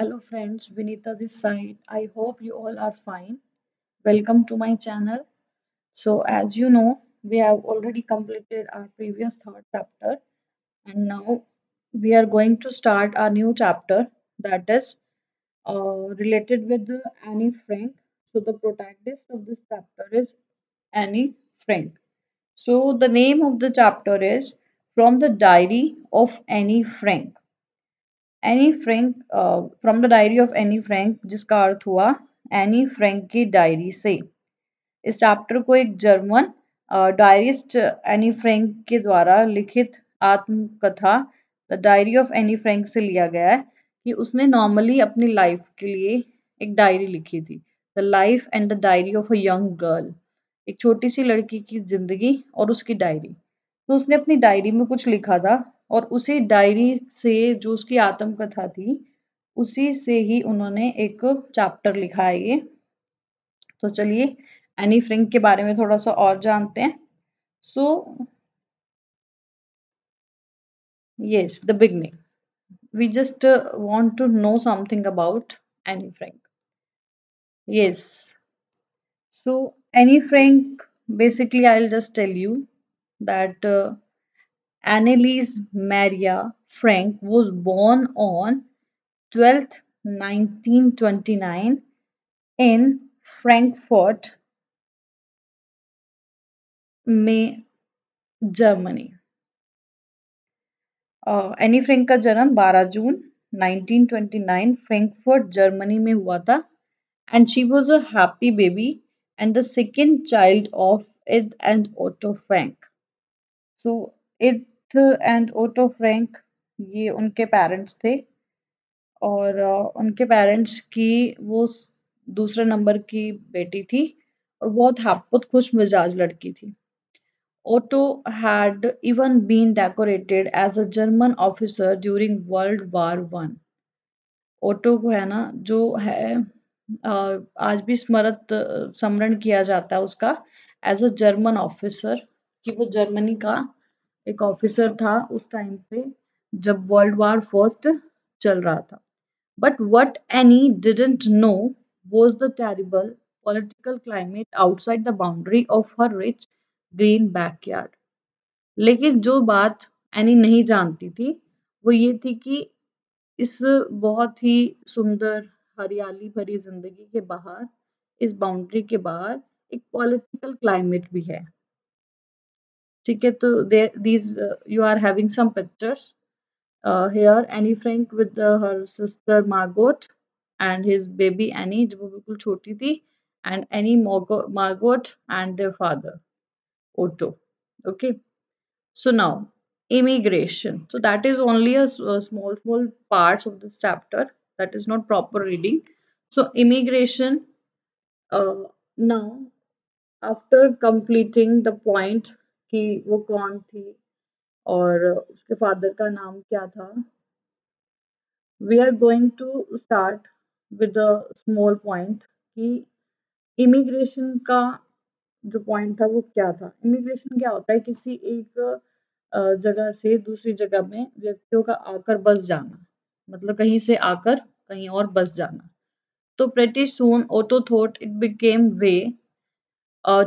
Hello friends, Vinita this side. I hope you all are fine. Welcome to my channel. So as you know, we have already completed our previous third chapter and now we are going to start our new chapter that is related with Annie Frank. So the protagonist of this chapter is Annie Frank. So the name of the chapter is From the Diary of Annie Frank. Anne Frank from the diary of Anne Frank जिसका अर्थ हुआ Anne Frank की diary से। इस chapter को एक German डायरिस्ट Anne Frank के द्वारा लिखित आत्मकथा the diary of Anne Frank से लिया गया है कि उसने नॉर्मली अपनी लाइफ के लिए एक डायरी लिखी थी, the life and the diary of a young girl, एक छोटी सी लड़की की जिंदगी और उसकी डायरी। तो उसने अपनी डायरी में कुछ लिखा था और उसी डायरी से जो उसकी आत्मकथा थी उसी से ही उन्होंने एक चैप्टर लिखा है ये। तो चलिए एनी फ्रैंक के बारे में थोड़ा सा और जानते हैं। So yes, the beginning, we just want to know something about Anne Frank. Yes, so Anne Frank, basically I'll just tell you that Anneliese Maria Frank was born on 12th 1929 in Frankfurt में Germany. Anne Frank का जन्म 12 जून 1929 Frankfurt Germany में हुआ था and she was a happy baby and the second child of Edith and Otto Frank. So Edith and Otto Frank ये उनके parents थे और उनके पेरेंट्स की वो दूसरे नंबर की बेटी थी और बहुत खुश मिजाज लड़की थी। Otto had even been decorated as a German officer during World War One. Otto को है ना जो है आज भी स्मरण किया जाता है उसका एज अ जर्मन ऑफिसर कि वो जर्मनी का एक ऑफिसर था उस टाइम पे जब वर्ल्ड वार फर्स्ट चल रहा था। But what Annie didn't know was the terrible political climate outside the boundary of her rich green backyard. लेकिन जो बात एनी नहीं जानती थी वो ये थी कि इस बहुत ही सुंदर हरियाली भरी जिंदगी के बाहर, इस बाउंड्री के बाहर एक पॉलिटिकल क्लाइमेट भी है। ठीक है, तो these you are having some pictures here Anne Frank with her sister Margot and his baby Anne जब वो बिल्कुल छोटी थी and Anne Margot and their father Otto. Okay, so now immigration, so that is only a small parts of this chapter, that is not proper reading. So immigration, uh, now after completing the point कि वो कौन थी और उसके father का नाम क्या था, we are going to start with a small point कि इमिग्रेशन का जो पॉइंट था वो क्या था। इमिग्रेशन क्या होता है, किसी एक जगह से दूसरी जगह में व्यक्तियों का आकर बस जाना, मतलब कहीं से आकर कहीं और बस जाना। तो pretty soon Otto thought it became way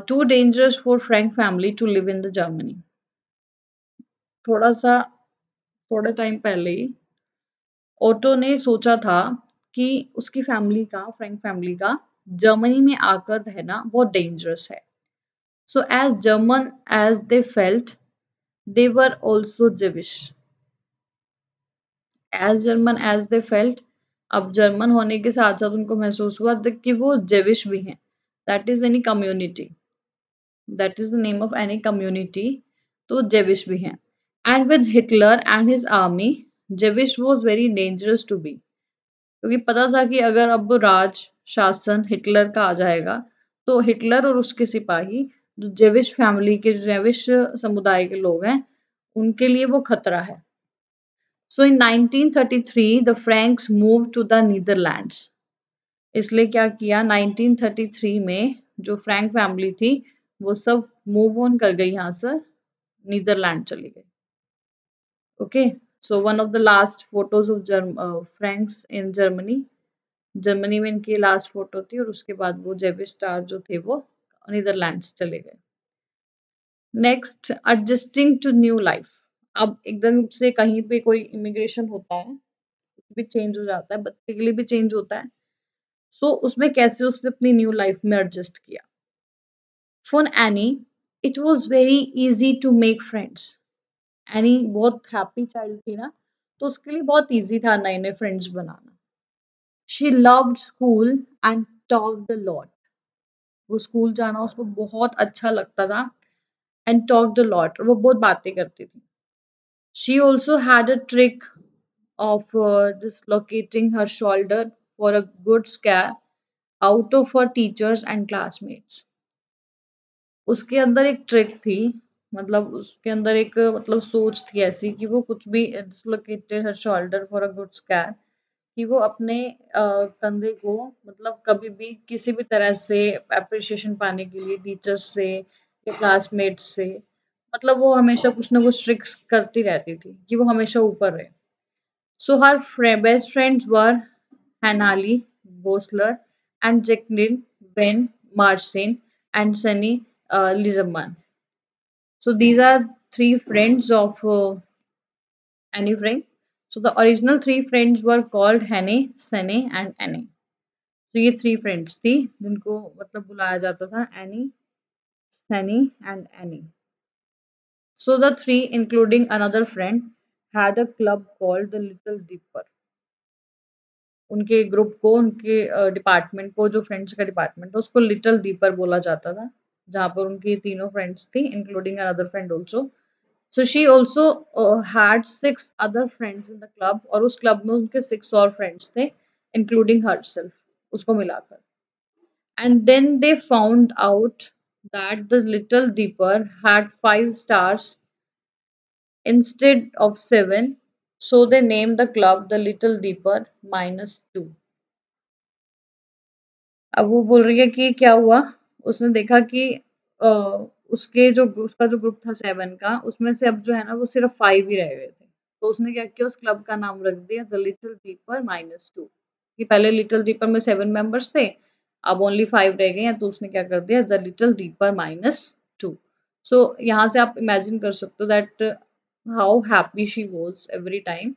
too dangerous for Frank family to live in the Germany. थोड़े टाइम पहले ही ओटो ने सोचा था कि उसकी फैमिली का, फ्रैंक फैमिली का जर्मनी में आकर रहना बहुत डेंजरस है। So as German as they felt, they were also Jewish. As German as they felt, अब जर्मन होने के साथ साथ उनको महसूस हुआ कि वो जेविश भी हैं। That is Anne community, that is the name of Anne community, तो जेविश भी हैं। And with Hitler and his army, Jewish was very dangerous to be, क्योंकि पता था कि अगर अब राज शासन हिटलर का आ जाएगा तो हिटलर और उसके सिपाही जो जेविश फैमिली के, जेविश समुदाय के लोग हैं, उनके लिए वो खतरा है। So in 1933 the Franks move to the Netherlands. इसलिए क्या किया, 1933 में जो फ्रैंक फैमिली थी वो सब मूव ऑन कर गई यहाँ से, नीदरलैंड चली गई। Okay, so one of the last photos of Franks in Germany, Germany में इनकी लास्ट फोटो थी, और उसके बाद वो जेवी स्टार जो थे वो नीदरलैंड्स चले गए। Next, adjusting to new life. अब एकदम से कहीं पे कोई इमिग्रेशन होता है, भी चेंज हो जाता है, बच्चे के लिए भी चेंज होता है। सो उसमें कैसे उसने अपनी न्यू लाइफ में एडजस्ट किया। For Anne, it was very easy to make friends. Anne बहुत हैप्पी चाइल्ड थी ना, तो उसके लिए बहुत इजी था नए नए friends banana. She loved school and talked a lot. वो स्कूल जाना उसको बहुत अच्छा लगता था, एंड टॉक्ड अ लॉट, वो बहुत बातें करती थी। She also had a trick of dislocating her shoulder for a good scare out of her teachers and classmates. उसके अंदर एक ट्रिक थी, मतलब उसके अंदर एक मतलब सोच थी ऐसी कि वो कुछ भी dislocated her shoulder for a good scare, कि वो अपने कंधे को मतलब कभी भी किसी भी तरह से अप्रिशिएशन पाने के लिए टीचर्स से या क्लासमेट्स से, मतलब वो हमेशा कुछ ना कुछ ट्रिक्स करती रहती थी कि वो हमेशा ऊपर रहे। So her best friends were Hanali Bosler and Jacqueline Van Marcin and Sunny Lizerman. So these are three friends of Annie Frank. So the original three friends were called Hanny, Sunny and Annie. तो ये three friends थी जिनको मतलब बुलाया जाता था any, Sunny and any. So the three, including another friend, had a club called the Little Dipper. उनके group को, उनके डिपार्टमेंट को, जो फ्रेंड्स का डिपार्टमेंट था उसको लिटिल दीपर बोला जाता था, जहाँ पर उनकी तीनों फ्रेंड्स थी including another friend also. So she also had 6 other friends in the club, और उस क्लब में उनके 6 और फ्रेंड्स थे इंक्लूडिंग हरसेल्फ, उसको मिलाकर. And then they found out that the little deeper had 5 stars instead of 7, so they named the club the Little Dipper -2. अब वो बोल रही है कि क्या हुआ, उसने देखा कि उसका जो ग्रुप था 7 का, उसमें से अब जो है ना वो सिर्फ 5 ही रह गए थे, तो उसने क्या किया, उस क्लब का नाम रख दिया द लिटिल दीपर -2, कि पहले लिटिल दीपर में 7 मेंबर्स थे, अब ओनली 5 रह गए हैं, तो उसने क्या कर दिया द लिटिल दीपर -2. सो यहाँ से आप इमेजिन कर सकते हो that how happy she was every time,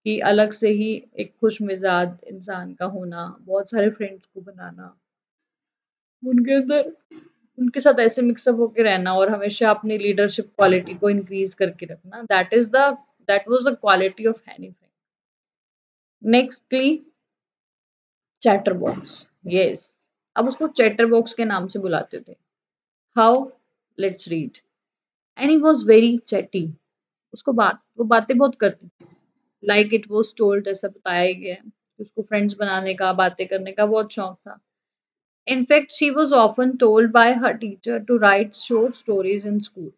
कि अलग से ही एक खुश मिजाज इंसान का होना, बहुत सारे फ्रेंड्स को बनाना, उनके अंदर उनके साथ ऐसे मिक्सअप होके रहना, और हमेशा अपनी लीडरशिप क्वालिटी को इंक्रीज करके रखना. That was the quality of anything. Nextly, chatter box. Yes, अब उसको चैटर बॉक्स के नाम से बुलाते थे. How, let's read. And he was very chatty. वो बातें बहुत करती थी. लाइक इट वाज टोल्ड, ऐसा बताया ही गया है कि उसको फ्रेंड्स बनाने का, बातें करने का बहुत शौक था. In fact, she was often told by her teacher to write short stories in school.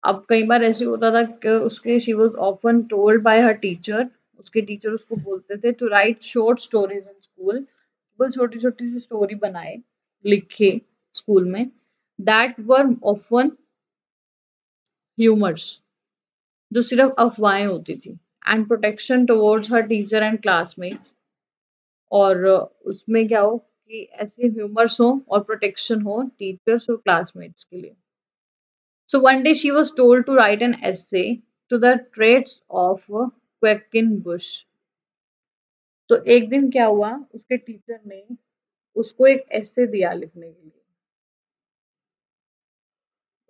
अब कई बार ऐसे होता था कि उसके she was often told by her teacher, उसके टीचर उसको बोलते थे to write short stories in school, वो छोटी छोटी सी स्टोरी बनाए, लिखे स्कूल में, that were often humors, जो सिर्फ अफवाहें होती थी, and protection towards her teacher and classmates. और उसमें क्या हो कि ऐसे ह्यूमर्स हो और प्रोटेक्शन हो टीचर्स और क्लासमेट्स के लिए. So one day she was told to write an essay to the traits of Quackenbush. तो एक दिन क्या हुआ, उसके टीचर ने उसको एक ऐसे दिया लिखने के लिए.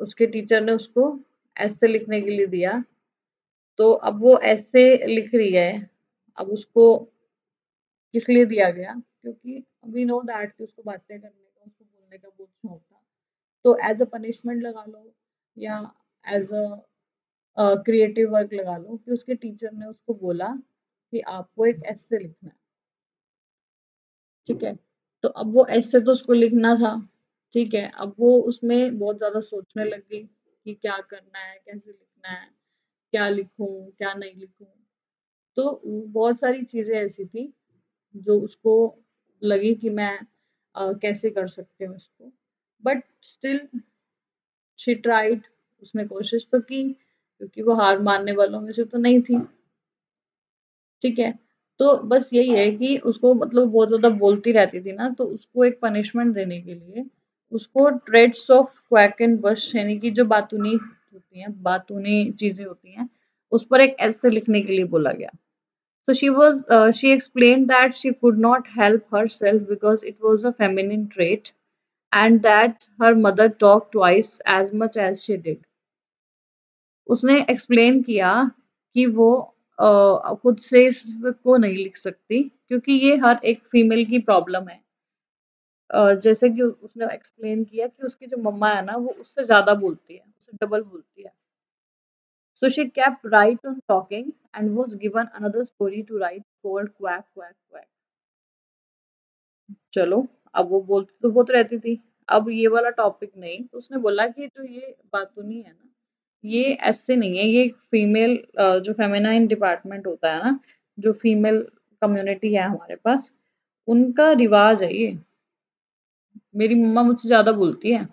उसके टीचर ने उसको ऐसे लिखने के लिए दिया. तो अब वो ऐसे लिख रही है. अब उसको किस लिए दिया गया, क्योंकि वी नो दैट कि उसको बातें करने का, उसको बोलने का बहुत शौक था. तो एज अ पनिशमेंट लगा लो, या एज अ क्रिएटिव वर्क लगा लो, कि उसके टीचर ने उसको बोला कि आपको एक ऐसे लिखना है. ठीक है, तो अब वो ऐसे तो उसको लिखना था. ठीक है, अब वो उसमें बहुत ज्यादा सोचने लग गई कि क्या करना है, कैसे लिखना है, क्या लिखूं, क्या नहीं लिखूं. तो बहुत सारी चीजें ऐसी थी जो उसको लगी कि मैं कैसे कर सकती हूँ इसको. बट स्टिल शी ट्राइड, उसने कोशिश तो की, क्योंकि वो हार मानने वालों में से तो नहीं थी। ठीक है। तो बस यही है कि उसको मतलब बहुत ज़्यादा बोलती रहती थी ना, तो उसको एक पनिशमेंट देने के लिए उसको ट्रेड्स ऑफ क्वैक एंड बश यानी कि जो बातूनी होती हैं, बातूनी चीज़ें होती हैं, उस पर एक ऐसे लिखने के लिए बोला गया। So she explained that she could not help herself because it was a feminine trait and that her mother talked twice as much as she did. उसने एक्सप्लेन किया कि वो खुद से इसको नहीं लिख सकती क्योंकि ये हर एक फीमेल की प्रॉब्लम है। जैसे कि उसने एक्सप्लेन किया कि उसकी जो मम्मा है ना वो उससे ज़्यादा बोलती है, उससे डबल बोलती है। So she kept right on talking and was given another story to write called Quack Quack Quack. चलो, अब वो बोलती तो बहुत रहती थी। अब ये वाला टॉपिक नहीं, तो उसने बोला कि जो ये बातूनी है ना, ये ऐसे नहीं है, ये फीमेल जो फेमिनाइन डिपार्टमेंट होता है ना, जो फीमेल कम्युनिटी है हमारे पास, उनका रिवाज है ये। मेरी मम्मा मुझसे ज़्यादा बोलती है।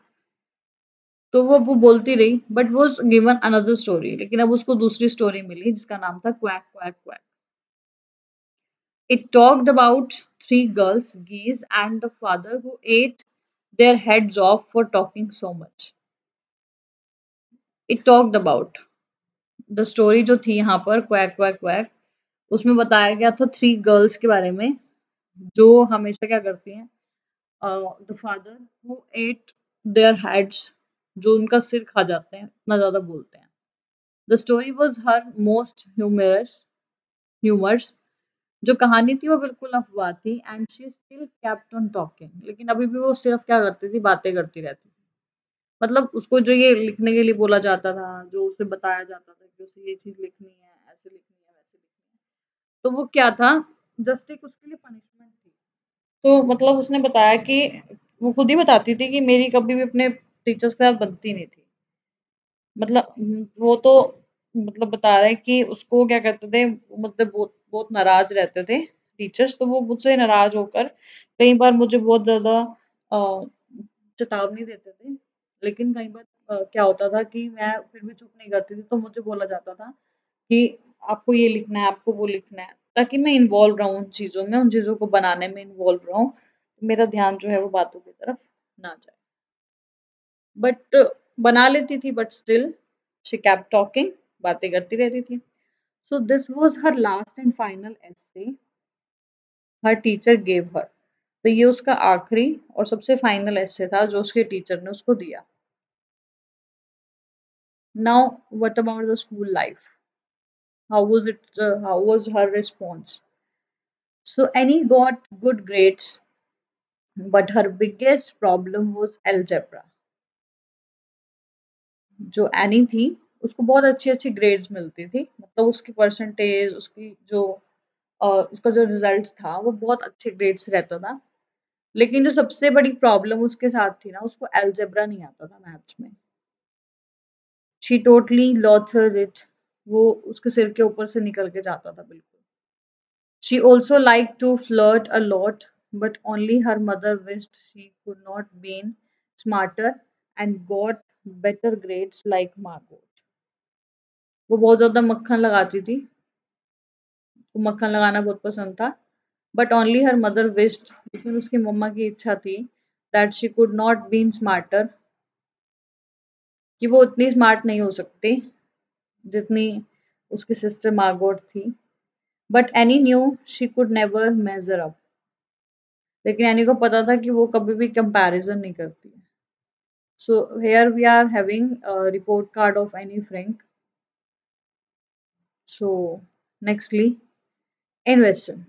तो वो बोलती रही but was given another story, लेकिन अब उसको दूसरी स्टोरी मिली जिसका नाम था quack quack quack. It talked about three girls, geese, and the father who ate their heads off for talking so much. It talked about the story जो थी यहाँ पर क्वैक क्वैक क्वैक, उसमें बताया गया था थ्री गर्ल्स के बारे में जो हमेशा क्या करती हैं, the father who eight their heads, जो उनका सिर खा जाते हैं, इतना ज़्यादा बोलते हैं। The story was her most humorous. जो कहानी थी वो बिल्कुल अफ़वाह थी and she still kept on talking, लेकिन अभी भी वो सिर्फ क्या करती थी, बातें करती रहती थी। मतलब उसको जो ये लिखने के लिए बोला जाता था, जो उसे बताया जाता था कि उसे ये चीज़ लिखनी है, ऐसे लिखनी है, वैसे लिखनी है, तो वो क्या था, जस्ट एक उसके लिए पनिशमेंट थी। तो मतलब उसने बताया कि वो खुद ही बताती थी कि मेरी कभी भी अपने टीचर्स के साथ बनती नहीं थी। मतलब वो तो मतलब बता रहा है कि उसको क्या करते थे, मतलब बहुत बहुत नाराज रहते थे टीचर्स, तो वो मुझसे नाराज होकर कई बार मुझे बहुत ज्यादा अ, चेतावनी देते थे। लेकिन कई बार क्या होता था कि मैं फिर भी चुप नहीं करती थी, तो मुझे बोला जाता था कि आपको ये लिखना है, आपको वो लिखना है, ताकि मैं इन्वॉल्व रहूँ उन चीज़ों में, उन चीज़ों को बनाने में इन्वॉल्व रहूँ, मेरा ध्यान जो है वो बातों की तरफ ना जाए। बट बना लेती थी, but still she kept talking, बातें करती रहती थी। So this was her last and final essay her teacher gave her. तो ये उसका आखिरी और सबसे फाइनल एस्से था जो उसके टीचर ने उसको दिया। Now what about the school life, how was her response? So any got good grades but her biggest problem was algebra. जो एनी थी उसको बहुत अच्छी-अच्छी ग्रेड्स मिलती थी। मतलब उसकी परसेंटेज, उसकी जो उसका जो रिजल्ट था वो बहुत अच्छे ग्रेड्स रहता था। लेकिन जो सबसे बड़ी प्रॉब्लम उसके साथ थी ना, उसको अलजेब्रा नहीं आता था मैथ्स में। शी टोटली लॉथर्ड इट, वो उसके सिर के ऊपर से निकल के जाता था बिल्कुल। She also like to flirt a lot but only her mother wished she could not been smarter and got better grades like Margot. वो बहुत ज्यादा मक्खन लगाती थी, उसको मक्खन लगाना बहुत पसंद था। But only her mother wished, लेकिन उसकी मम्मा की इच्छा थी that she could not been smarter, कि वो उतनी स्मार्ट नहीं हो सकती जितनी उसकी सिस्टर मार्गोट थी। But Anne knew she could never measure up, लेकिन एनी को पता था कि वो कभी भी कंपैरिजन नहीं करती है। So here we are having report card of Anne Frank. So nextly, Inversion.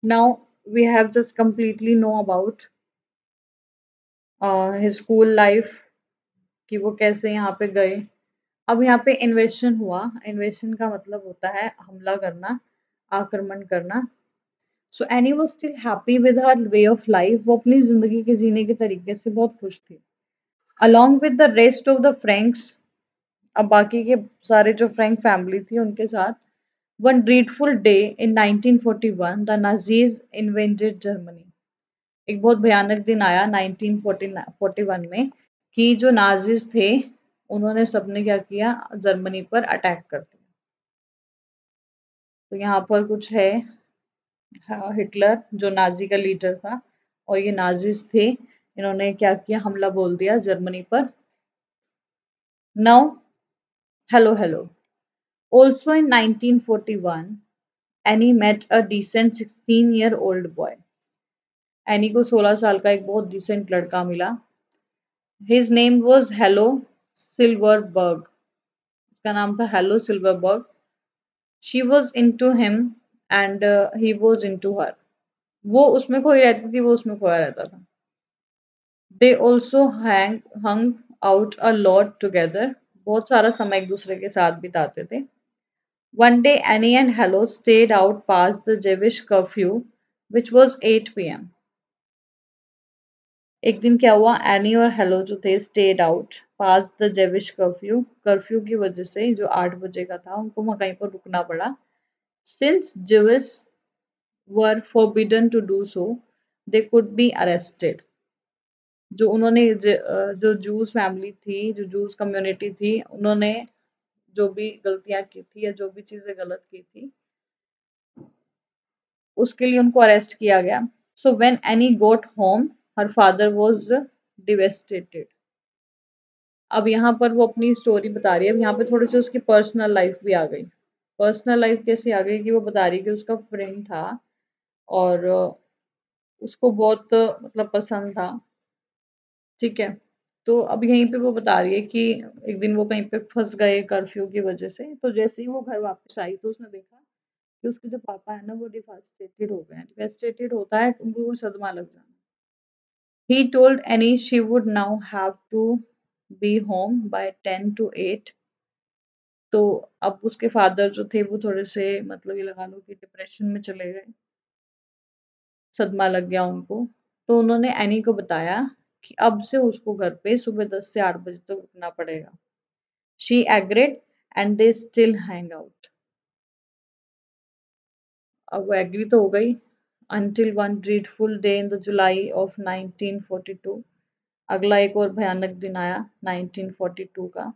Now we have just completely know about his school life, कि वो कैसे यहाँ पे गए। अब यहाँ पे इन्वेशन हुआ। इन्वेशन का मतलब होता है हमला करना, आक्रमण करना। So any was still happy with her way of life, वो अपनी जिंदगी के जीने के तरीके से बहुत खुश थी। Along with the rest of the Franks, अब बाकी के सारे जो फ्रैंक फैमिली थी उनके साथ, one dreadful day in 1941 the Nazis invented Germany. एक बहुत भयानक दिन आया 1941 में कि जो नाजीज थे उन्होंने सबने क्या किया, जर्मनी पर अटैक कर दिया। तो यहाँ पर कुछ है, हिटलर जो नाजी का लीडर था, और ये नाजिस थे, इन्होंने क्या किया, हमला बोल दिया जर्मनी पर। Now hello hello. Also in 1941, Annie met a decent 16-year-old boy. Any को 16 साल का एक बहुत डिसेंट लड़का मिला। His name was Hello Silverberg. उसका नाम था Hello Silverberg. She was into him and he was into her. वो उसमें खोई रहती थी, वो उसमें खोया रहता था। They also hung out a lot together. बहुत सारा समय एक दूसरे के साथ बिताते थे। One day, Annie and Hello stayed out past the Jewish curfew, which was 8 p.m. एक दिन क्या हुआ, एनी और हेलो जो थे stayed out past the Jewish curfew, curfew की वजह से जो 8 बजे का था उनको वहां कहीं पर रुकना पड़ा। Since Jews were forbidden to do so, they could be arrested. जो उन्होंने जो जूस फैमिली थी, जो जूस कम्युनिटी थी, उन्होंने जो भी गलतियां की थी या जो भी चीजें गलत की थी उसके लिए उनको अरेस्ट किया गया। So when Annie got home, her father was devastated. अब यहाँ पर वो अपनी स्टोरी बता रही है। अब यहाँ पे थोड़ी सी उसकी पर्सनल लाइफ भी आ गई। पर्सनल लाइफ कैसे आ गई कि वो बता रही है कि उसका फ्रेंड था और उसको बहुत मतलब पसंद था, ठीक है। तो अब यहीं पे वो बता रही है कि एक दिन वो कहीं पे फंस गए कर्फ्यू की वजह से। तो जैसे ही वो घर वापस आई तो उसने देखा कि उसके जो पापा है ना वो डिवास्टेटेड हो गए हैं। डिवास्टेटेड होता है, उनको वो सदमा लग जाना। He told Annie she would now have to be home by 10 to 8। तो अब उसके फादर जो थे वो थोड़े से मतलब ये लगा लो कि डिप्रेशन में चले गए, सदमा लग गया उनको। तो उन्होंने एनी को बताया कि अब से उसको घर पे सुबह 10 से 8 बजे तक रुकना पड़ेगा। She agreed and they still hang out. अब वो एग्री तो हो गई until one dreadful day in the July of 1942। अगला एक और भयानक दिन आया 1942 का।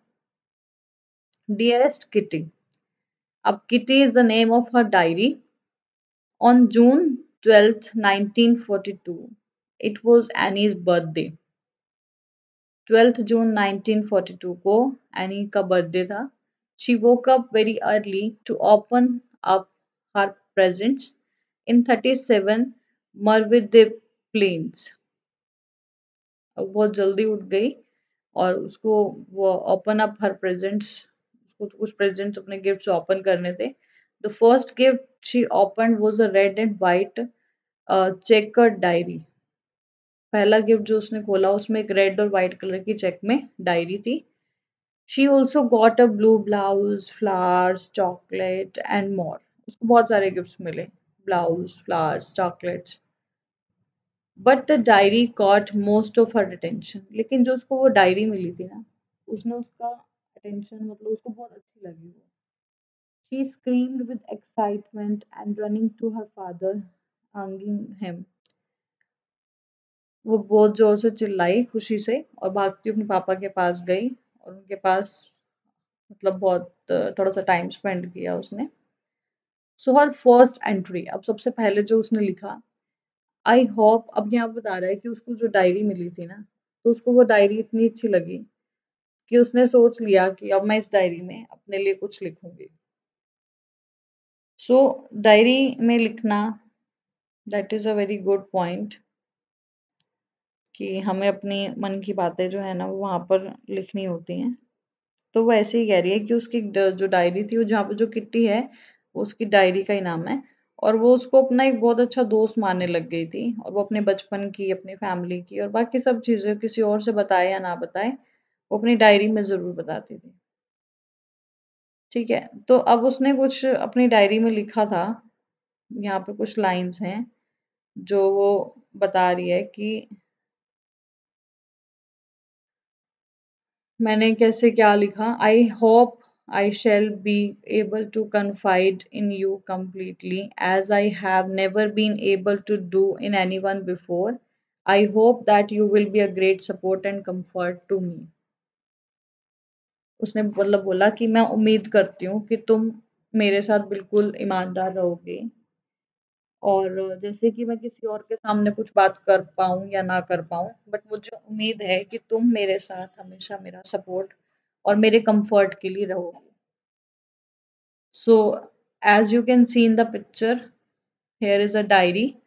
Dearest Kitty. अब Kitty is the name of her diary. On June 12th, 1942, it was Annie's birthday। 12 जून 1942 को एनी का बर्थडे था। She woke up very early to open up her presents in 37 Marvide Plains। अब बहुत जल्दी उठ गई और उसको वो ओपन अप हर प्रेजेंट्स, उसको कुछ प्रेजेंट्स अपने गिफ्ट्स ओपन करने थे। The first gift she open was a red and white checkered diary. पहला गिफ्ट जो उसने खोला उसमें एक रेड और वाइट कलर की चेक में डायरी थी। She also got a blue blouse, flowers, chocolate and more. उसको बहुत सारे गिफ्ट्स मिले, blouse, flowers, chocolates. But the diary caught most of her attention. लेकिन जो उसको वो डायरी मिली थी ना, उसने उसका अटेंशन मतलब उसको बहुत अच्छी लगी वो। She screamed with excitement and running to her father, hanging him। वो बहुत जोर से चिल्लाई खुशी से और भागती अपने पापा के पास गई और उनके पास मतलब बहुत थोड़ा सा टाइम स्पेंड किया उसने। सो हर फर्स्ट एंट्री, अब सबसे पहले जो उसने लिखा, आई होप। अब यहाँ बता रहा है कि उसको जो डायरी मिली थी ना, तो उसको वो डायरी इतनी अच्छी लगी कि उसने सोच लिया कि अब मैं इस डायरी में अपने लिए कुछ लिखूंगी। सो डायरी में लिखना, that is a very good point कि हमें अपनी मन की बातें जो है ना वो वहां पर लिखनी होती हैं। तो वो ऐसे ही कह रही है कि उसकी जो डायरी थी वो जहाँ पे जो किट्टी है वो उसकी डायरी का ही नाम है। और वो उसको अपना एक बहुत अच्छा दोस्त मानने लग गई थी और वो अपने बचपन की, अपनी फैमिली की और बाकी सब चीज़ें किसी और से बताए या ना बताए वो अपनी डायरी में ज़रूर बताती थी, ठीक है। तो अब उसने कुछ अपनी डायरी में लिखा था। यहाँ पे कुछ लाइंस हैं जो वो बता रही है कि मैंने कैसे क्या लिखा। I hope I shall be able to confide in you completely as I have never been able to do in anyone before. I hope that you will be a great support and comfort to me. उसने मतलब बोला कि मैं उम्मीद करती हूँ कि तुम मेरे साथ बिल्कुल ईमानदार रहोगे और जैसे कि मैं किसी और के सामने कुछ बात कर पाऊँ या ना कर पाऊँ, बट मुझे उम्मीद है कि तुम मेरे साथ हमेशा मेरा सपोर्ट और मेरे कंफर्ट के लिए रहोगे। So, as you can see in the picture, here is a diary.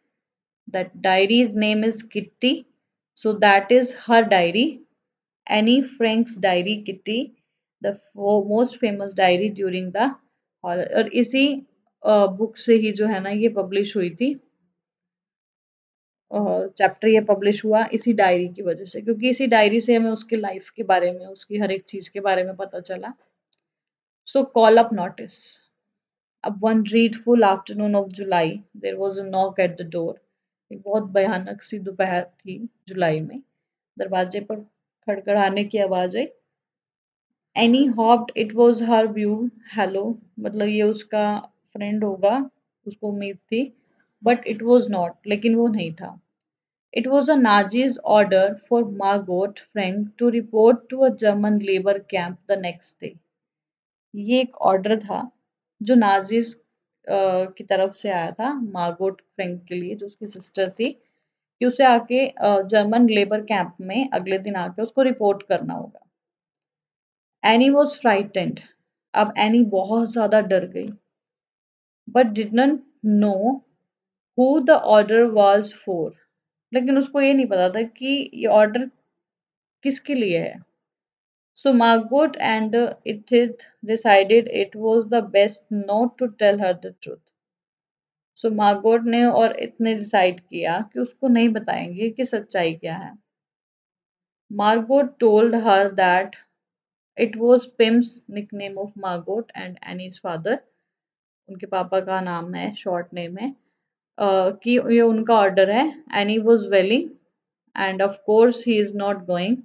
That diary's name is Kitty. So, that is her diary. Annie Frank's diary, Kitty, the most famous diary during the और इसी book से ही जो है ना ये publish हुई थी। Chapter ये पब्लिश हुआ इसी डायरी की वजह से, क्योंकि इसी डायरी से हमें उसकी लाइफ के बारे में, उसकी हर एक चीज के बारे में पता चला। सो कॉल अप नोटिस। अब one dreadful afternoon of July, there was a knock at the door. एक बहुत भयानक सी दोपहर थी जुलाई में। दरवाजे पर खड़खड़ाने की आवाज आई। Annie hoped, it was her view. Hello, मतलब ये उसका फ्रेंड होगा, उसको उम्मीद थी, बट इट वॉज नॉट, लेकिन वो नहीं था। It was a Nazis order for Margot Frank to report to a German labour camp the next day. ये एक ऑर्डर था जो नाजीज की तरफ से आया था मार्गोट फ्रैंक के लिए, जो उसकी सिस्टर थी, कि उसे आके जर्मन लेबर कैंप में अगले दिन आके उसको रिपोर्ट करना होगा। Any was frightened. अब एनी बहुत ज्यादा डर गई, but didn't know who the order was for. लेकिन उसको ये नहीं पता था कि ये ऑर्डर किसके लिए है। So Margot and Edith decided it was the best not to tell her the truth. So Margot ने और इतने डिसाइड किया कि उसको नहीं बताएंगे कि सच्चाई क्या है। Margot told her that it was Pim's nickname of Margot and Annie's father. उनके पापा का नाम है, शॉर्ट नेम है, कि ये उनका ऑर्डर है। Anne was wailing and of course he is not going.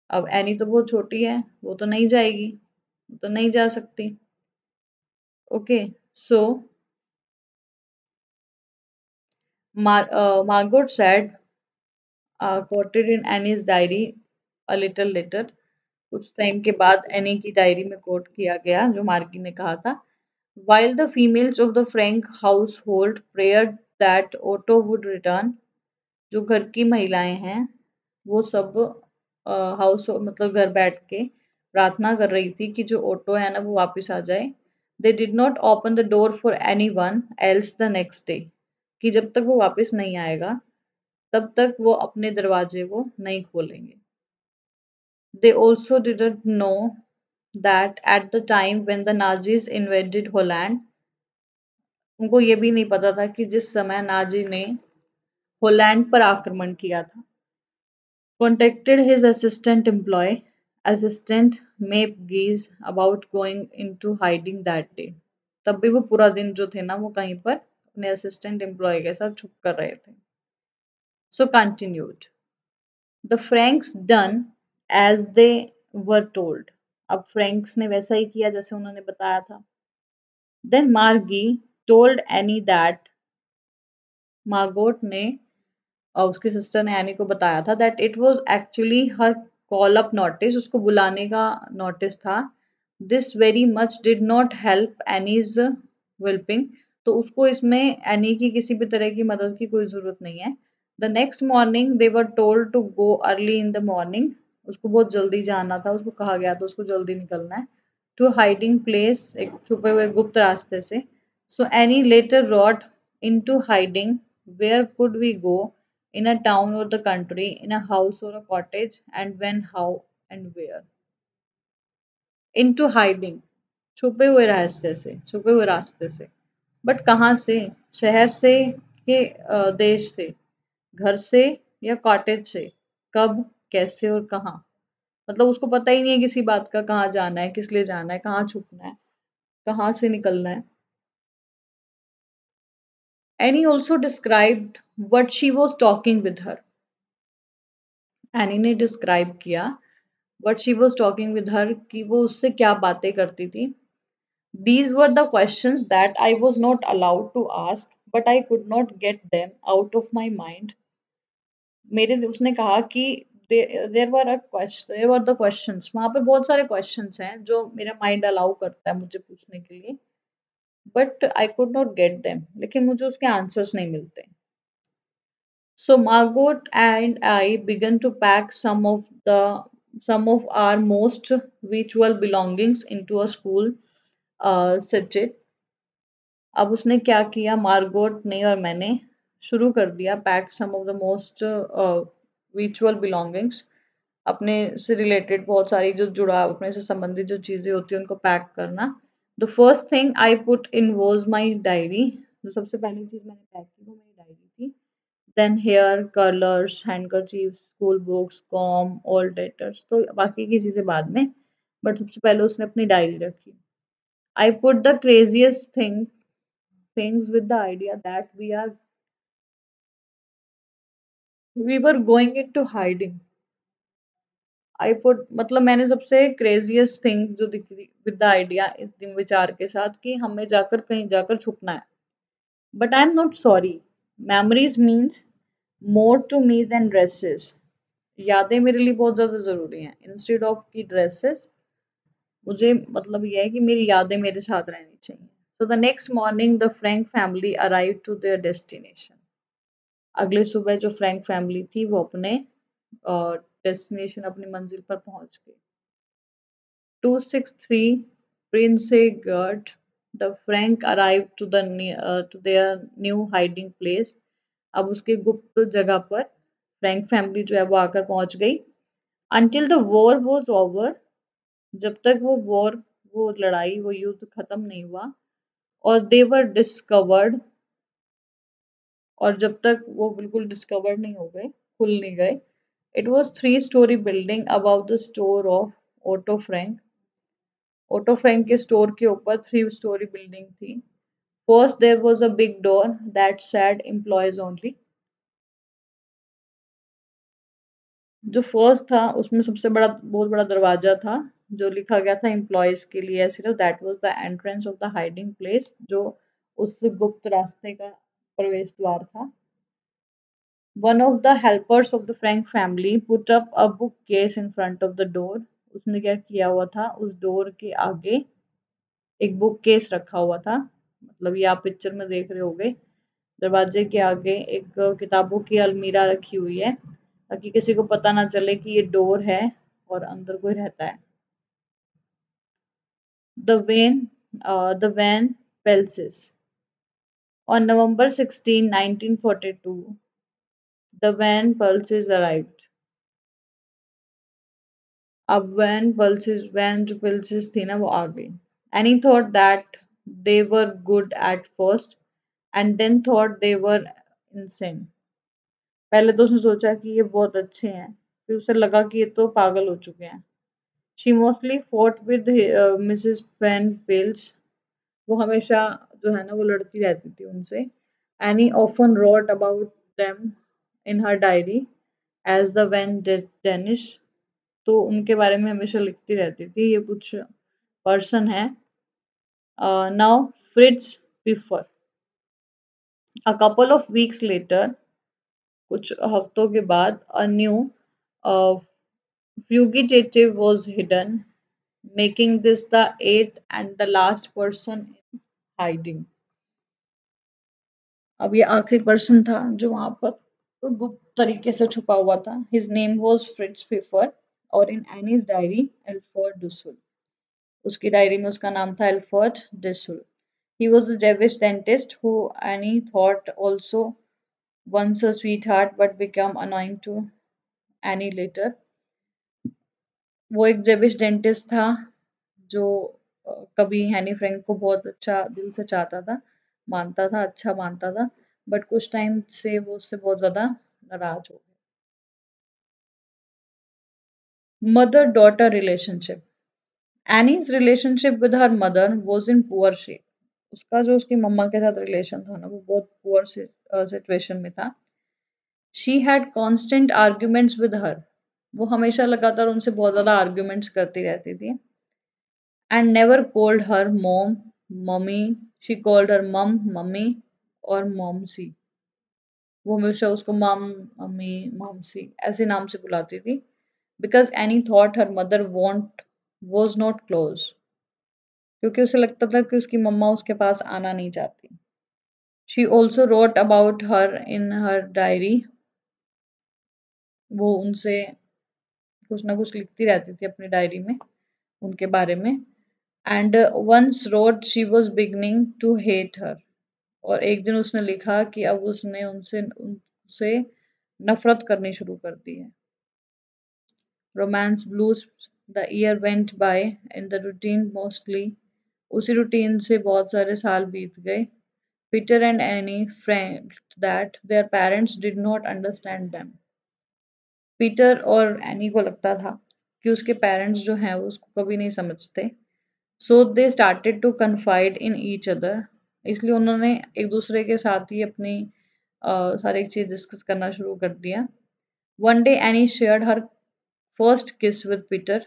अब एनी तो बहुत छोटी है, वो तो नहीं जाएगी, वो तो नहीं जा सकती। Okay, so Margot said, quoted in Annie's diary a little later, कुछ टाइम के बाद एनी की डायरी में कोट किया गया जो मार्गी ने कहा था। While the females of the Frank household prayed that Otto would return, जो घर की महिलाएं हैं वो सब हाउस मतलब घर बैठ के प्रार्थना कर रही थी कि जो ऑटो है ना वो वापस आ जाए। They did not open the door for any one else the next day, कि जब तक वो वापस नहीं आएगा तब तक वो अपने दरवाजे को नहीं खोलेंगे। They also didn't know that at the time when the Nazis invaded Holland, उनको ये भी नहीं पता था कि जिस समय नाजी ने होलैंड पर आक्रमण किया था, contacted his assistant Mape Geese about going into hiding that day. तब भी वो पूरा दिन जो थे ना वो कहीं पर अपने असिस्टेंट एम्प्लॉय के साथ छुप कर रहे थे। So continued. The Franks done as they were told. अब फ्रैंक्स ने वैसा ही किया जैसे उन्होंने बताया था। Then Margie told Annie that Margot ने और उसकी सिस्टर ने एनी को बताया था that it was actually her call up notice, उसको बुलाने का नोटिस था। This very much did not help Annie's whelping, तो उसको इसमें एनी की किसी भी तरह की मदद की कोई ज़रूरत नहीं है। The next morning they were told to go early in the morning, उसको बहुत जल्दी जाना था, उसको कहा गया था उसको जल्दी निकलना है। टू हाइडिंग प्लेस, एक छुपे हुए गुप्त रास्ते से। So Anne later wrote in to hiding, where could we go, in a town or the country, in a house or a cottage, and when, how, and where. Into hiding, छुपे हुए रास्ते से, छुपे हुए रास्ते से, बट कहाँ से? शहर से कि देश से, घर से या कॉटेज से, कब, कैसे और कहाँ? मतलब उसको पता ही नहीं है किसी बात का, कहाँ जाना है, किस लिए जाना है, कहाँ छुपना है, कहाँ से निकलना है। Annie also described what she was talking with her. Anne ने डिस्क्राइब किया but she was talking with her, कि वो उससे क्या बातें करती थी। These were the questions that I was not allowed to ask but I could not get them out of my mind. मेरे उसने कहा कि there were a question, there were the questions, वहां पर बहुत सारे क्वेश्चंस हैं जो मेरा माइंड अलाउ करता है मुझे पूछने के लिए, but I could not get them, लेकिन मुझे उसके आंसर्स नहीं मिलते. So Margot and I began to pack some of our most virtual belongings into a school sachet. अब उसने क्या किया, मार्गोट ने और मैंने शुरू कर दिया pack some of the most virtual belongings, अपने से रिलेटेड बहुत सारी जो जुड़ा अपने से संबंधित जो चीजें होती है उनको पैक करना. The first thing I put in was my diary. जो सबसे पहली चीज मैंने पैक की वो मेरी डायरी थी. Then hair curlers, handkerchief, school books, comb, old letters, तो बाकी की चीजें बाद में, बट सबसे पहले उसने अपनी डायरी रखी. I put the craziest things with the idea that we were going into hiding. I put मतलब मैंने सबसे क्रेजिएस्ट थिंग जो दिखी विद द आइडिया इस दिन विचार के साथ कि हमें जाकर कहीं जाकर छुपना है. But I am not sorry. Memories means more to me than dresses. यादें मेरे लिए बहुत ज्यादा जरूरी हैं इंस्टेड ऑफ की ड्रेसेस. मुझे मतलब यह है कि मेरी यादें मेरे साथ रहनी चाहिए. So the next morning the Frank family arrived to their destination. अगले सुबह जो फ्रैंक फैमिली थी वो अपने डेस्टिनेशन, अपनी मंजिल पर पहुंच गई. 263 Prince the Frank arrived to their new hiding place. अब उसके गुप्त जगह पर फ्रैंक फैमिली जो है वो आकर पहुंच गई. Until the war was over, जब तक वो वॉर, वो लड़ाई, वो युद्ध खत्म नहीं हुआ, और दे वर डिस्कवर्ड, और जब तक वो बिल्कुल डिस्कवर्ड नहीं हो गए, खुल नहीं गए. It was 3 story building about the store of Otto Frank. Otto Frank के स्टोर के ऊपर 3 story बिल्डिंग थी. First there was a big door that said employees only. जो फर्स्ट था उसमें सबसे बड़ा, बहुत बड़ा दरवाजा था जो लिखा गया था एम्प्लॉयज के लिए सिर्फ. That was the entrance of the hiding place, जो उस गुप्त रास्ते का प्रवेश द्वार था. One of the helpers of the Frank family put up a book case in front of the door. उसने क्या किया हुआ था, उस डोर के आगे एक बुक केस रखा हुआ था. मतलब ये आप पिक्चर में देख रहे होगे, दरवाजे के आगे एक किताबों की अलमीरा रखी हुई है ताकि किसी को पता ना चले कि ये डोर है और अंदर कोई रहता है. The Van the Van Pelses. On November 16, 1942, the Van Pulses arrived. अब वैन जो पल्सेस थी ना वो आ गई. And he thought that they were good at first and then thought they were insane. पहले तो उसने सोचा कि ये बहुत अच्छे हैं, फिर उसे लगा कि ये तो पागल हो चुके हैं. She mostly fought with Mrs. Van Pels. वो हमेशा जो है ना वो लड़ती रहती थी उनसे. Annie often wrote about them in her diary as the Van Danish. तो उनके बारे में हमेशा लिखती रहती थी. ये कुछ पर्सन है. Now Fritz Pfeffer. A couple of weeks later, कुछ हफ्तों के बाद, a new uh, fugitive was hidden, making this the eighth and the last person in hiding. अब ये आखिरी पर्सन था जो वहां पर गुप्त तरीके से छुपा हुआ था. हिज नेम वॉज फ्रिट्ज पिफर, और इन एनीज डायरी एल्फर्ड डुसुल. उसकी डायरी में उसका नाम था Alford डुसुल. He was a Jewish dentist who Annie thought also once a sweetheart but became annoying to Annie later. वो एक जेविश डेंटिस्ट था जो कभी हैनी फ्रैंक को बहुत अच्छा दिल से चाहता था, मानता था, अच्छा मानता था, बट कुछ टाइम से वो उससे बहुत ज्यादा नाराज हो गया. Mother daughter relationship. Annie's relationship with her mother was in poor shape. उसका जो उसकी मम्मा के साथ रिलेशन था ना वो बहुत पुअर सिचुएशन में था. She had constant arguments with her. वो हमेशा लगातार उनसे बहुत ज्यादा आर्ग्यूमेंट्स करती रहती थी. And never called her mom mummy. She called her mum mummy or momsy. वो हमेशा उसको मम, मम्मी, मॉमसी ऐसे नाम से बुलाती थी, because any thought her mother want was not close, क्योंकि उसे लगता था कि उसकी मम्मा उसके पास आना नहीं चाहती। She also wrote about her in her diary, वो उनसे कुछ ना कुछ लिखती रहती थी अपनी डायरी में उनके बारे में। And once wrote she was beginning to hate her, और एक दिन उसने लिखा कि अब उसने उनसे उनसे नफरत करनी शुरू कर दी है। Romance blues the year went by in the routine mostly, उसी रूटीन से बहुत सारे साल बीत गए। Peter and any felt that their parents did not understand them. Peter और एनी को लगता था कि उसके पेरेंट्स जो हैं वो उसको कभी नहीं समझते। So they started to confide in each other, इसलिए उन्होंने एक दूसरे के साथ ही अपनी सारी चीज डिस्कस करना शुरू कर दिया। वन डे एनी शेयर्ड हर फर्स्ट किस विद पीटर,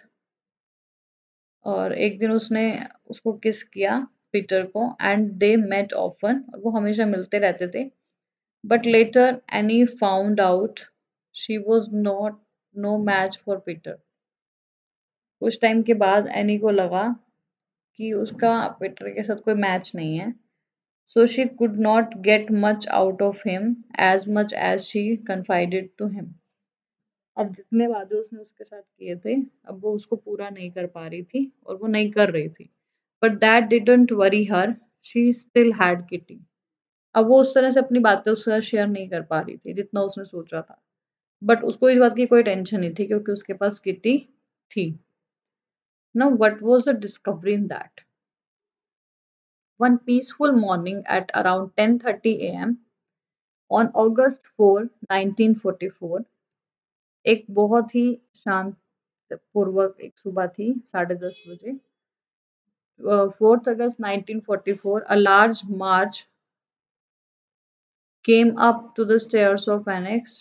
और एक दिन उसने उसको किस किया पीटर को, एंड दे मेट ऑफन, और वो हमेशा मिलते रहते थे। But later any found out she was not know match for Peter, कुछ टाइम के बाद एनी को लगा कि उसका पीटर के साथ कोई मैच नहीं है। So she could not get much out of him as much as she confided to him, अब जितने वादे उसने उसके साथ किए थे अब वो उसको पूरा नहीं कर पा रही थी और वो नहीं कर रही थी। But that didn't worry her, she still had kitty, अब वो उस तरह से अपनी बातें उसके साथ शेयर नहीं कर पा रही थी जितना उसने सोचा था। बट उसको इस बात की कोई टेंशन नहीं थी क्योंकि उसके पास किटी थी। Now what was the discovery in that? One peaceful morning at around 10:30 a.m. on August 4, 1944, एक बहुत ही शांत पूर्वक एक सुबह थी 10:30 बजे। 4th August 1944, a large march came up to the stairs of annex,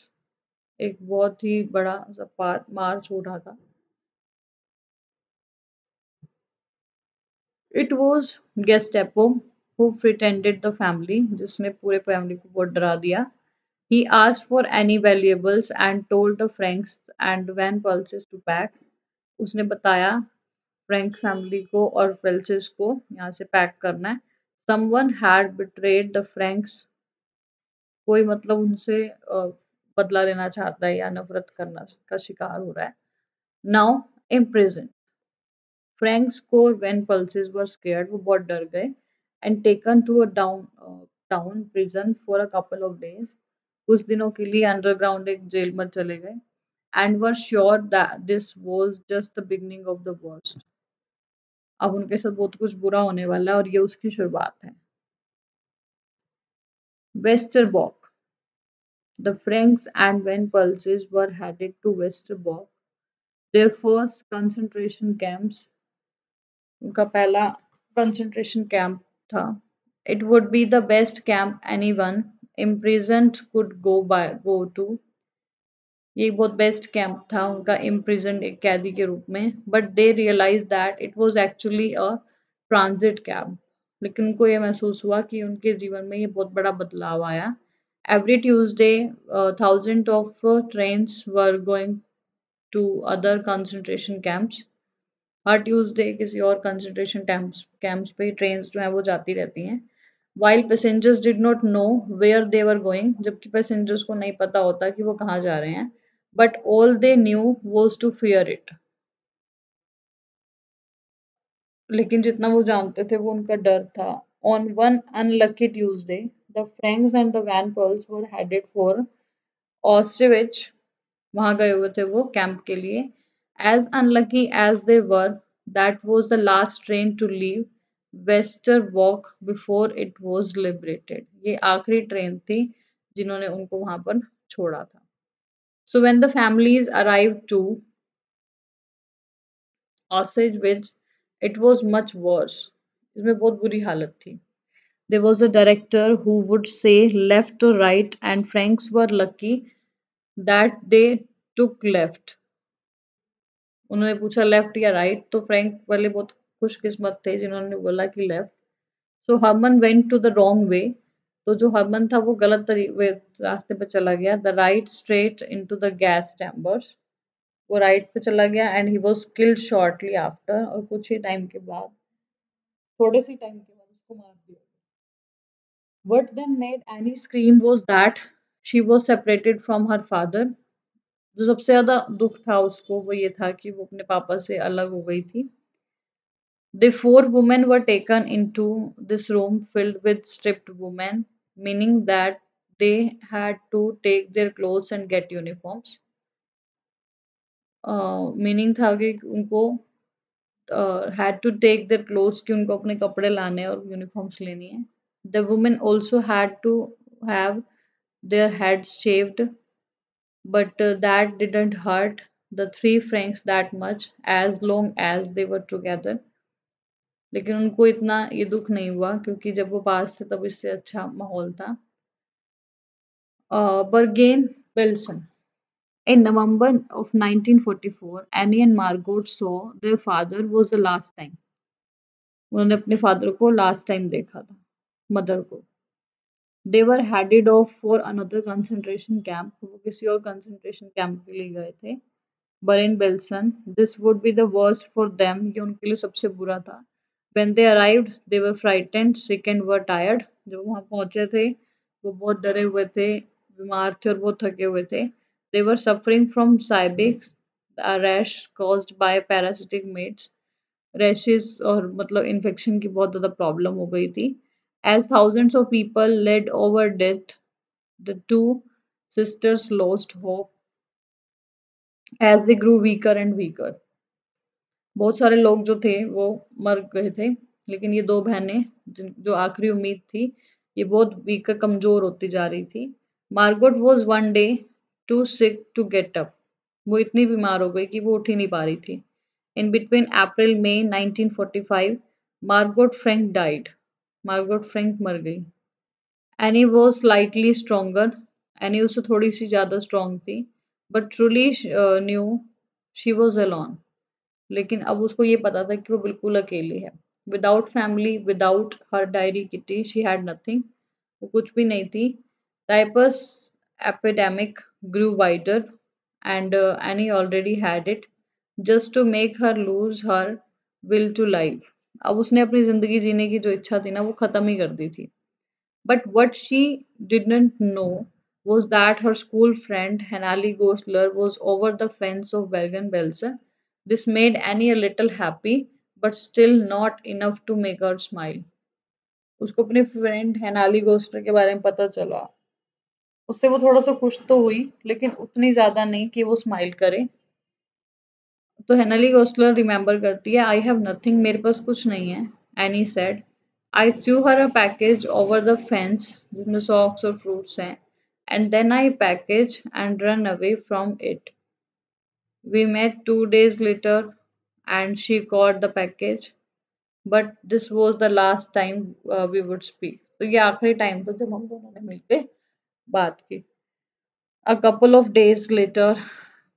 एक बहुत ही बड़ा सा मार्च हो रहा था। It was Gestapo who pretended the family, जिसने पूरे फैमिली को बहुत डरा दिया। He asked for any valuables and told the Franks and Van Pulses to pack, उसने बताया फ्रैंक फैमिली को और पेल्सेस को यहाँ से पैक करना है। Someone had betrayed the Franks, कोई मतलब उनसे बदला लेना चाहता है या नफरत करना का शिकार हो रहा है। नाउ इम्प्रिजन, फ्रैंक्स को व्हेन पल्सेस वर स्केयर्ड, वो बहुत डर गए। And taken to a town prison for a couple of days, कुछ दिनों के लिए अंडरग्राउंड एक जेल में चले गए। And were sure that this was just the beginning of the worst, अब उनके साथ बहुत कुछ बुरा होने वाला है और ये उसकी शुरुआत है। Westerbork, the Franks and when Pelses were headed to Westerbork, their first concentration camps, उनका पहला कंसंट्रेशन कैंप था। It would be the best camp anyone imprisoned could go to, ये बहुत बेस्ट कैंप था उनका imprisoned एक कैदी के रूप में। But they realize that it was actually a transit camp, लेकिन उनको ये महसूस हुआ कि उनके जीवन में ये बहुत बड़ा बदलाव आया। Every Tuesday thousand of trains were going to other concentration camps, हर ट्यूसडे किसी और कंसंट्रेशन कैंप्स पे ट्रेन्स जो है वो जाती रहती हैं। While passengers did not know where they were going, जबकि पैसेंजर्स को नहीं पता होता कि वो कहाँ जा रहे हैं। But all they knew was to fear it, लेकिन जितना वो जानते थे वो उनका डर था। On one unlucky Tuesday the Franks and the van Pels were headed for Auschwitz, वहां गए हुए थे वो कैंप के लिए। As unlucky as they were, that was the last train to leave Westerbork before it was liberated, ये आखिरी train थी जिन्होंने उनको वहां पर छोड़ा था। So when the families arrive to Osage, it was much worse, इसमें बहुत बुरी हालत थी। There was a director who would say left or right, and Franks were lucky that they took left. उन्होंने पूछा लेफ्ट या राइट, तो Frank वाले बहुत खुशकिस्मत थे जिन्होंने बोला कि left. So Hermann went to the wrong way, तो जो हरमन था वो गलत रास्ते पे चला गया, the right straight into the gas chambers. वो राइट पे चला गया and he was killed shortly after, और कुछ ही टाइम के बाद, थोड़े से टाइम के बाद उसको मार दिया। What then made Annie scream was that she was separated from her father. जो सबसे ज्यादा दुख था उसको वो ये था कि वो अपने पापा से अलग हो गई थी। The four women were taken into this room filled with stripped women, meaning that they had to take their clothes and get uniforms. Meaning था कि उनको had to take their clothes, कि उनको अपने कपड़े लाने और यूनिफॉर्म्स लेनी है. The women also had to have their heads shaved, but that didn't hurt the three Franks that much as long as they were together. लेकिन उनको इतना ये दुख नहीं हुआ क्योंकि जब वो पास थे तब इससे अच्छा माहौल था. Bergen Belson. In November of 1944, Annie and Margot saw their father was the last time. उन्होंने अपने फादर को लास्ट टाइम देखा था, मदर को. They were headed off for another concentration camp. वो किसी और concentration camp के लिए गए थे. Bergen-Belsen. This would be the worst for them. ये उनके लिए सबसे बुरा था. When they arrived, they were frightened, sick and were tired. जब वहाँ पहुँचे थे, वो बहुत डरे हुए थे, बीमार थे और बहुत थके हुए थे. They were suffering from SIBIC, a rash caused by parasitic mites. Rashes और मतलब इन्फेक्शन की बहुत ज़्यादा प्रॉब्लम हो गई थी. As thousands of people led over death, the two sisters lost hope as they grew weaker and weaker. बहुत सारे लोग जो थे वो मर गए थे, लेकिन ये दो बहनें जो आखिरी उम्मीद थी, ये बहुत वीकर कमजोर होती जा रही थी. Margot was one day too sick to get up. वो इतनी बीमार हो गई कि वो उठ ही नहीं पा रही थी. In between April May 1945 Margot Frank died. Margot Frank मर गई. Anne was slightly stronger. Anne उससे थोड़ी सी ज्यादा स्ट्रोंग थी, but truly knew she was alone. लेकिन अब उसको ये पता था कि वो बिल्कुल अकेली है. Without family, without her diary kitty, she had nothing. वो कुछ भी नहीं थी. Types epidemic grew wider and Annie already had it, just to make her lose her will to live. अब उसने अपनी जिंदगी जीने की जो इच्छा थी ना वो खत्म ही कर दी थी. But what she didn't know was that her school friend Hanali Gosler was over the fence of Bergen-Belsen. This made Annie a little happy, but still not enough to make her smile. उसको अपने friend हैनाली गोस्टर के बारे में पता चला. उससे वो थोड़ा सा खुश तो हुई, लेकिन उतनी ज्यादा नहीं कि वो स्माइल करे. तो हेनली गोस्लर रिमेम्बर करती है, आई हैव नथिंग, मेरे पास कुछ नहीं है. Anne said. I threw her a package over the fence जिसमें सॉक्स और फ्रूट्स हैं, and then I package and ran away from it. We met 2 days later and she got the package, but this was the last time we would speak. तो ये आखिरी time था जब हम दोनों ने मिलके बात की. A couple of days later,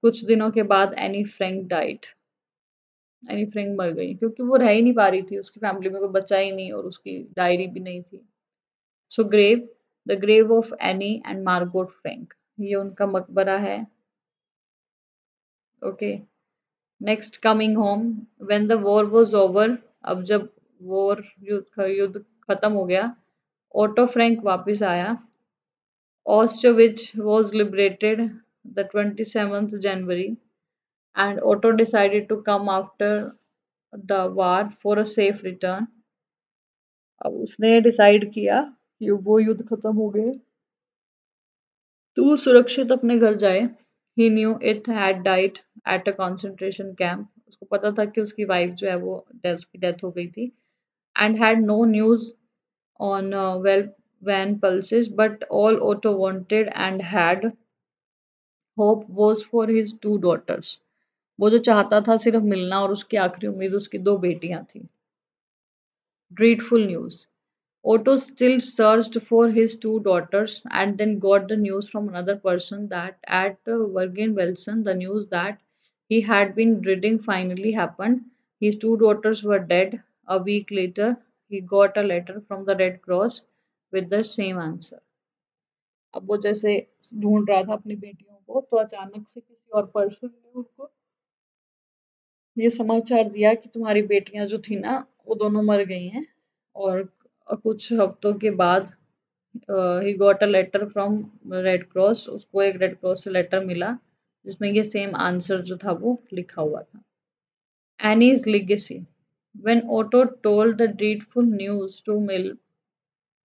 कुछ दिनों के बाद Anne Frank died. Anne Frank मर गई क्योंकि वो रह ही नहीं पा रही थी, उसकी फैमिली में कोई बचा ही नहीं और उसकी डायरी भी नहीं थी. So grave, the grave of Annie and Margot Frank, ये उनका मकबरा है. Okay. Next, coming home. When the war was over, अब जब वॉर युद्ध खत्म हो गया, ओटो फ्रैंक वापस आया. Auschwitz was liberated the 27th January, and Otto decided to come after the war for a safe return. अब उसने डिसाइड किया कि वो युद्ध खत्म हो गए तो वो सुरक्षित अपने घर जाए. He knew it had died at a concentration camp. उसको पता था कि उसकी वाइफ जो है वो उसकी डेथ हो गई थी. And had no news on well van pulses, but all Otto wanted and had hope was for his two daughters. वो जो चाहता था सिर्फ मिलना, और उसकी आखिरी उम्मीद उसकी दो बेटियां थी. Dreadful news. Otto still searched for his two daughters and then got the news from another person that at Bergen-Belsen, the news that he had been dreading finally happened. His two daughters were dead. A week later, he got a letter from the Red Cross with the same answer. अब वो जैसे ढूंढ रहा था अपनी बेटियों को, तो अचानक से किसी और पर्सन ने उसको ये समाचार दिया कि तुम्हारी बेटियां जो थी ना, वो दोनों मर गई हैं। और कुछ हफ्तों के बाद ही got a letter from Red Cross, उसको एक रेड क्रॉस से लेटर मिला जिसमें ये सेम आंसर जो था वो लिखा हुआ था। Annie's legacy. When Otto told the dreadful news to Mill,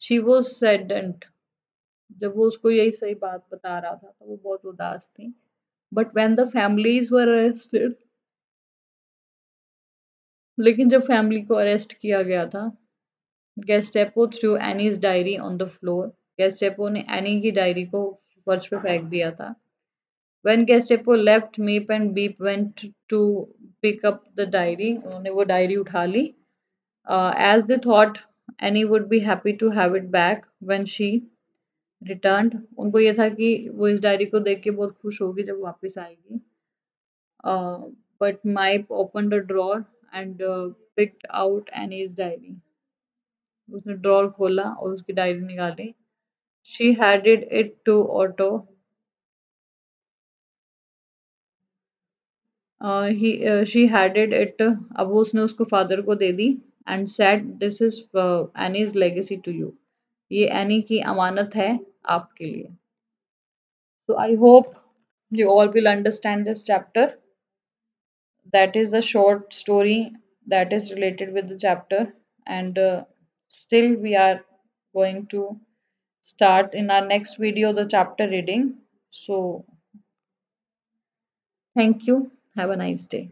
she was saddened. जब वो उसको यही सही बात बता रहा था तो वो बहुत उदास थी. But when the families were arrested, लेकिन जब फैमिली को अरेस्ट किया गया था, Gestapo threw Annie's diary on the floor, Gestapo ने एनी की डायरी को फर्श पे फेंक दिया था. When Gestapo left, Meep and Beep went to pick up the diary. उन्होंने वो डायरी उठा ली. As they thought Annie would be happy to have it back when she returned. उनको ये था कि वो इस डायरी को देख के बहुत खुश होगी जब वापस आएगी. But Mipe opened a drawer and picked out Annie's diary. उसने ड्रॉर खोला और उसकी डायरी निकाली. She handed it to Otto. She handed it. अब वो उसने उसको फादर को दे दी. And said, "This is Annie's legacy to you." ये एनी की अमानत है आपके लिए. So I hope you all will understand this chapter. That is a short story that is related with the chapter, and still we are going to start in our next video the chapter reading. So thank you. Have a nice day.